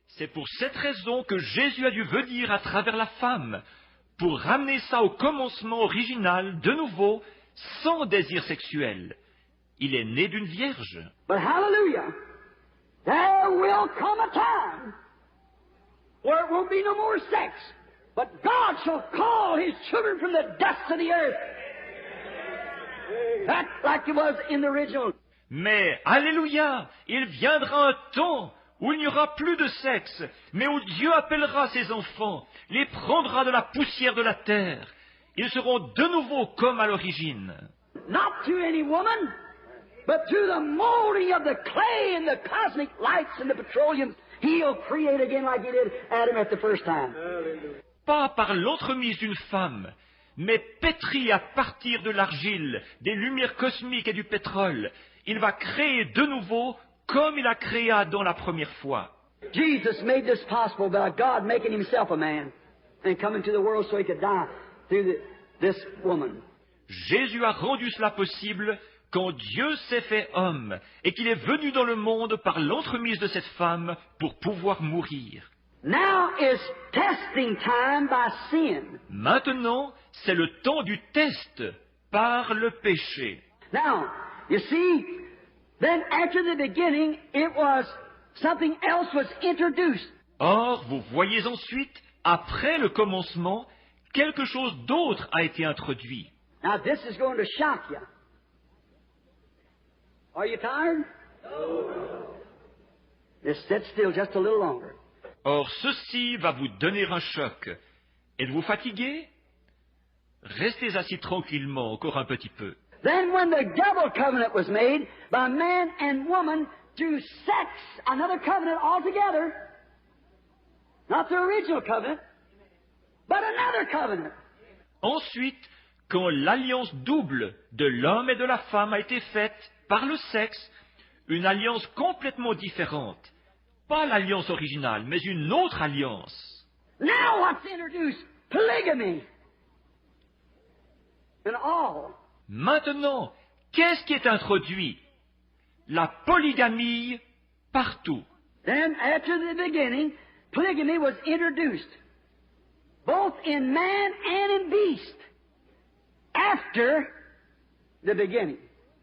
C'est pour cette raison que Jésus a dû venir à travers la femme, pour ramener ça au commencement original, de nouveau, sans désir sexuel. Il est né d'une vierge. But hallelujah, there will come a time where it won't be no more sex, but God shall call His children from the dust of the earth. That's like it was in the original. Mais, alléluia, il viendra un temps où il n'y aura plus de sexe, mais où Dieu appellera ses enfants, les prendra de la poussière de la terre. Ils seront de nouveau comme à l'origine. Not through any woman, but through the molding of the clay and the cosmic lights and the petroleum, He'll create again like He did Adam at the first time. Pas par l'entremise d'une femme, mais pétri à partir de l'argile, des lumières cosmiques et du pétrole. Il va créer de nouveau comme il a créé Adam la première fois. Jesus made this possible by God making Himself a man and coming to the world so He could die through this woman. Jésus a rendu cela possible quand Dieu s'est fait homme et qu'il est venu dans le monde par l'entremise de cette femme pour pouvoir mourir. Now is testing time by sin. Maintenant, c'est le temps du test par le péché. Now, you see, then after the beginning, it was something else was introduced. Or, vous voyez ensuite, après le commencement, quelque chose d'autre a été introduit. Now this is going to shock you. Are you tired? No. Just sit still just a little longer. Or, ceci va vous donner un choc. Êtes-vous fatigué? Restez assis tranquillement encore un petit peu. Then when the double covenant was made by man and woman through sex, another covenant altogether, not the original covenant, but another covenant. Ensuite, quand l'alliance double de l'homme et de la femme a été faite par le sexe, une alliance complètement différente. Pas l'alliance originale, mais une autre alliance. Now what's introduced? Polygamy. And all. Maintenant, qu'est-ce qui est introduit? La polygamie partout. Then, after the beginning, polygamy was introduced, both in man and in beast, after the beginning,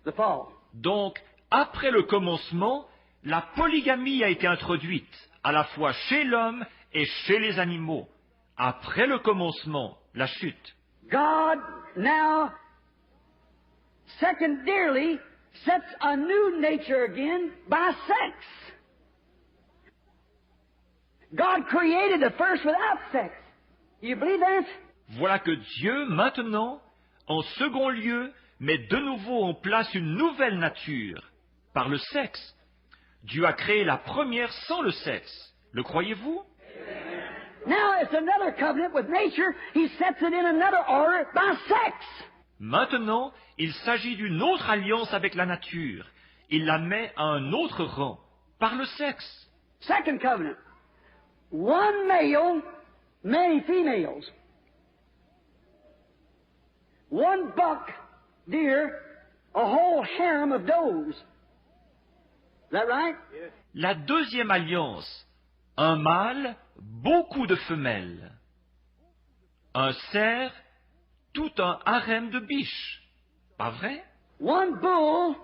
the fall. Donc, après le commencement, la polygamie a été introduite, à la fois chez l'homme et chez les animaux. Après le commencement, la chute. God now, secondarily, sets a new nature again by sex. God created the first without sex. You believe that? Voilà que Dieu, maintenant, en second lieu, met de nouveau en place une nouvelle nature, par le sexe. Dieu a créé la première sans le sexe. Le croyez-vous? Now it's another covenant with nature. He sets it in another order by sex. Maintenant, il s'agit d'une autre alliance avec la nature. Il la met à un autre rang, par le sexe. Second covenant. One male, many females. One buck deer, a whole harem of does. Is that right? La deuxième alliance, un mâle, beaucoup de femelles. Un cerf, tout un harem de biches. Pas vrai? One bull,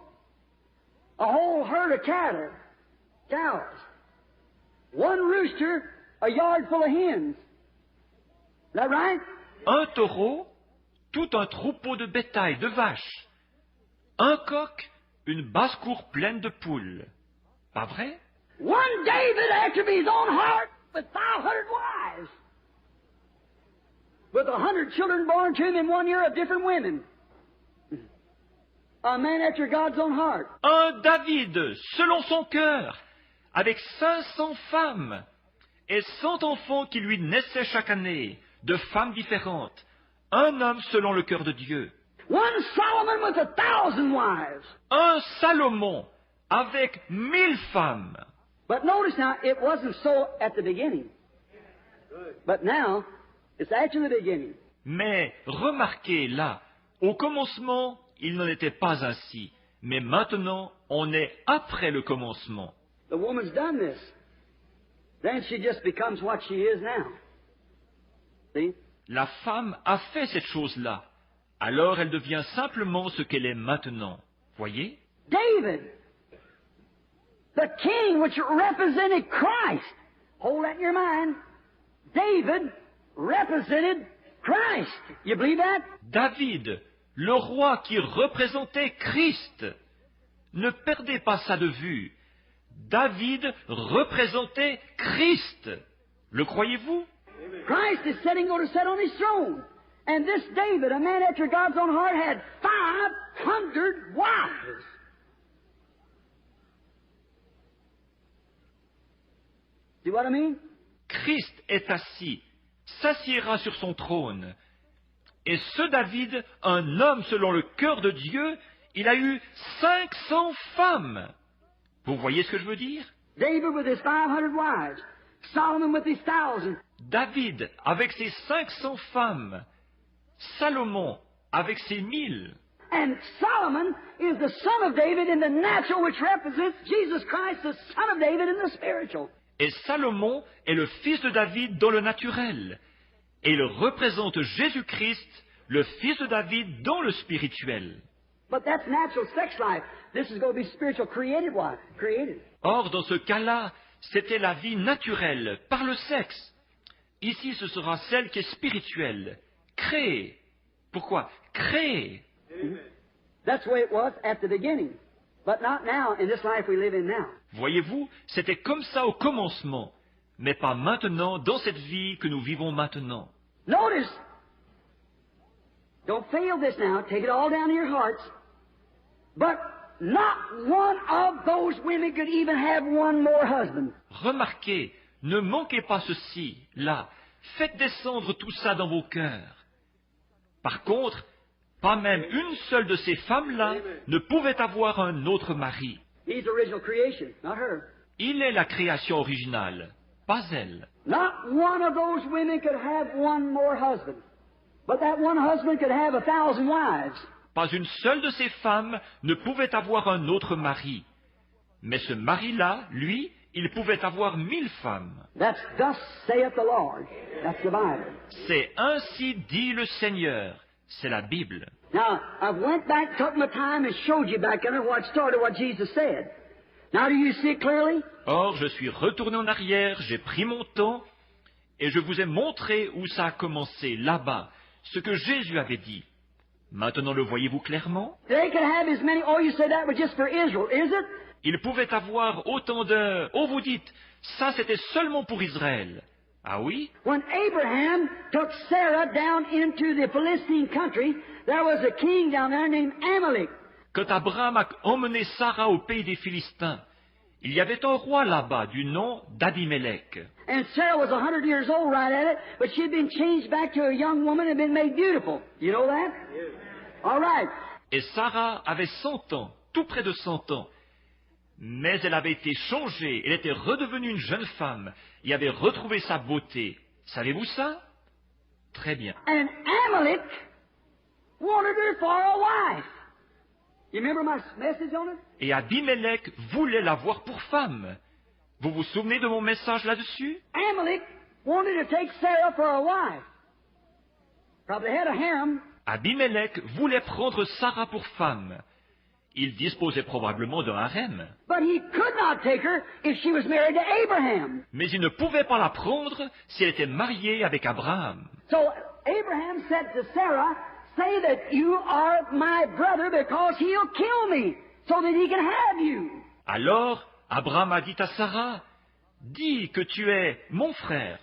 a whole herd of cattle, cows. One rooster, a yard full of hens. Is that right? Un taureau, tout un troupeau de bétail, de vaches. Un coq, une basse-cour pleine de poules. Pas vrai? One David after his own heart with 500 wives. With 100 children born to him in 1 year of different women. A man after God's own heart. Un David, selon son cœur, avec 500 femmes et 100 enfants qui lui naissaient chaque année, de femmes différentes. Un homme selon le cœur de Dieu. One Solomon with 1,000 wives. Un Salomon avec 1000 femmes. But notice now, it wasn't so at the beginning. But now, it's after the beginning. Mais remarquez là, au commencement, il n'en était pas ainsi. Mais maintenant, on est après le commencement. The woman's done this. then she just becomes what she is now. See? La femme a fait cette chose-là. Alors elle devient simplement ce qu'elle est maintenant. Voyez? David, the king which represented Christ. Hold that in your mind. David represented Christ. You believe that? David, le roi qui représentait Christ. Ne perdez pas ça de vue. David représentait Christ. Le croyez-vous? Christ is going to sit on his throne. And this David, a man after God's own heart, had 500 wives. See what I mean? Christ est assis, s'assiera sur son trône. Et ce David, un homme selon le cœur de Dieu, il a eu 500 femmes. Vous voyez ce que je veux dire? David with his 500 wives. Solomon with his 1,000. David avec ses 500 femmes. Salomon avec ses 1000. And Solomon is the son of David in the natural, which represents Jesus Christ, the son of David in the spiritual. Et Salomon est le fils de David dans le naturel. Et il représente Jésus-Christ, le fils de David dans le spirituel. But that's natural sex life. This is going to be spiritual, created wife, created. Or, dans ce cas-là, c'était la vie naturelle, par le sexe. Ici, ce sera celle qui est spirituelle, créée. Pourquoi? Créée. That's the way it was at the beginning. But not now, in this life we live in now. Voyez-vous, c'était comme ça au commencement, mais pas maintenant, dans cette vie que nous vivons maintenant. Notice, don't fail this now, take it all down in your hearts, but not one of those women could even have one more husband. Remarquez, ne manquez pas ceci, là. Faites descendre tout ça dans vos cœurs. Par contre, pas même une seule de ces femmes-là ne pouvait avoir un autre mari. He's the original creation, not her. Il est la création originale, pas elle. Not one of those women could have one more husband, but that one husband could have 1,000 wives. Pas une seule de ces femmes ne pouvait avoir un autre mari. Mais ce mari-là, lui, il pouvait avoir 1000 femmes. That's thus saith the Lord. That's the Bible. C'est ainsi dit le Seigneur. C'est la Bible. Now, I went back, took my time, and showed you back under what started what Jesus said. Now, do you see it clearly? Or, je suis retourné en arrière, j'ai pris mon temps, et je vous ai montré où ça a commencé, là-bas, ce que Jésus avait dit. Maintenant, le voyez-vous clairement? They could have as many. Oh, you said that was just for Israel, is it? Il pouvait avoir autant de... Oh, vous dites, ça c'était seulement pour Israël. Ah oui? When Abraham took Sarah down into the Philistine country, there was a king down there named Amalek. Quand Abraham a emmené Sarah au pays des Philistins, il y avait un roi là-bas du nom d'Abimelech. And Sarah was 100 years old right at it, but she had been changed back to a young woman and been made beautiful. You know that? All right. Et Sarah avait 100 ans, tout près de 100 ans. Mais elle avait été changée, elle était redevenue une jeune femme, et avait retrouvé sa beauté. Savez-vous ça? Très bien. And Amalek wanted her for a wife. You remember my message on it? Et Abimelech voulait l'avoir pour femme. Vous vous souvenez de mon message là-dessus? Amalek wanted to take Sarah for a wife. Probably had a harem. Abimelech voulait prendre Sarah pour femme. Il disposait probablement d'un harem. But he could not take her if she was married to Abraham. Mais il ne pouvait pas la prendre si elle était mariée avec Abraham. So Abraham said to Sarah, say that you are my brother because he'll kill me so that he can have you. Alors, Abraham a dit à Sarah, dis que tu es mon frère,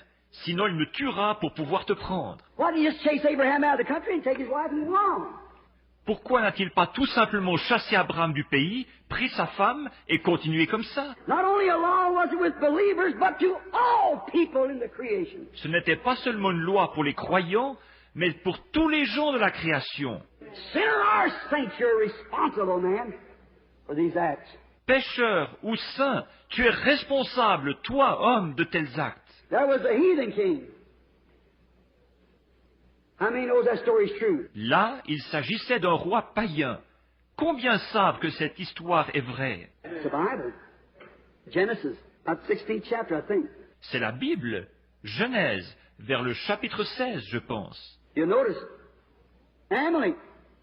sinon il me tuera pour pouvoir te prendre. Why didn't he just chase Abraham out of the country and take his wife and move on? Pourquoi n'a-t-il pas tout simplement chassé Abraham du pays, pris sa femme et continué comme ça? Not only a law was it with believers, but to all people in the creation. Ce n'était pas seulement une loi pour les croyants, mais pour tous les gens de la création. Sinner or saint, you're responsible, man, for these acts. Pécheur ou saint, tu es responsable, toi, homme, de tels actes. There was a heathen king. How many knows that story is true? Là, il s'agissait d'un roi païen. Combien savent que cette histoire est vraie? It's the Bible. Genesis, about 16th chapter, I think. C'est la Bible, Genèse, vers le chapitre 16, je pense. You'll notice, Amalek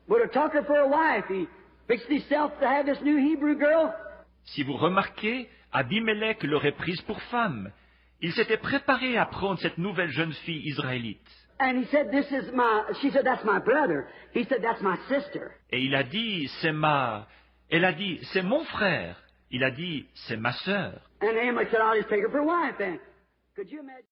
would have took her for a wife. He fixed himself to have this new Hebrew girl. Si vous remarquez, Abimelech l'aurait prise pour femme. Il s'était préparé à prendre cette nouvelle jeune fille israélite. And he said, she said, that's my brother. He said, that's my sister. Et il a dit, Elle a dit, c'est mon frère. Il a dit, c'est ma sœur. And Amalek said, I'll just take her for a wife then. Could you imagine?